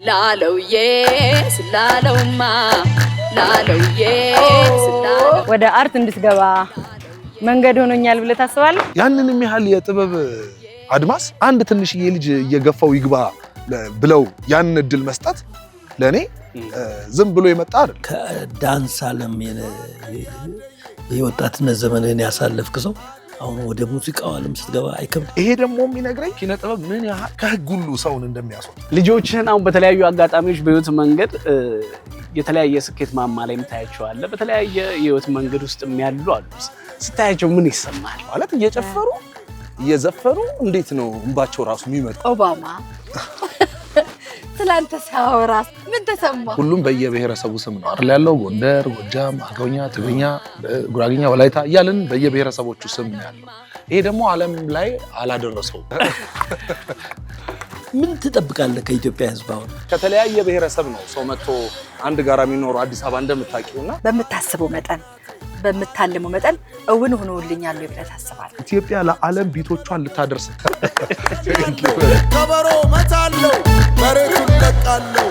ላለውዬ ስላለውማ ላለውዬ ስላለው ወደ አርት እንድትገባ መንገድ ሆኖኛል ብለህ ታስባለህ? ያንንም ያህል የጥበብ አድማስ አንድ ትንሽዬ ልጅ እየገፋው ይግባ ብለው ያንን እድል መስጠት ለኔ ዝም ብሎ የመጣ አይደል። ከዳንስ ዓለም የወጣትነት ዘመንን ያሳለፍክ ሰው አሁን ወደ ሙዚቃው ዓለም ስትገባ አይከብድ። ይሄ ደግሞ የሚነግረኝ ኪነ ጥበብ ምን ያህል ከህግ ሁሉ ሰውን እንደሚያስወጣ። ልጆችህን አሁን በተለያዩ አጋጣሚዎች በህይወት መንገድ የተለያየ ስኬት ማማ ላይ ታያቸዋለህ። በተለያየ የህይወት መንገድ ውስጥ ያሉ አሉ። ስታያቸው ምን ይሰማል? ማለት እየጨፈሩ እየዘፈሩ እንዴት ነው እንባቸው ራሱ የሚመጣ? ኦባማ ስላንተ ሳወራ ምን ተሰማ? ሁሉም በየብሔረሰቡ ስም ነው አይደል ያለው። ጎንደር፣ ጎጃም፣ አገውኛ፣ ትግርኛ፣ ጉራግኛ፣ ወላይታ እያልን በየብሔረሰቦቹ ስም ነው ያለው። ይሄ ደግሞ ዓለም ላይ አላደረሰው። ምን ትጠብቃለህ ከኢትዮጵያ ህዝብ? አሁን ከተለያየ ብሔረሰብ ነው ሰው መጥቶ አንድ ጋራ የሚኖረው አዲስ አበባ እንደምታውቂውና በምታስበው መጠን በምታልመው መጠን እውን ሆኖልኛል ብለህ ታስባለህ? ኢትዮጵያ ለዓለም ቢቶቿን ልታደርስ ከበሮ መታለው መሬቱን ለቃለው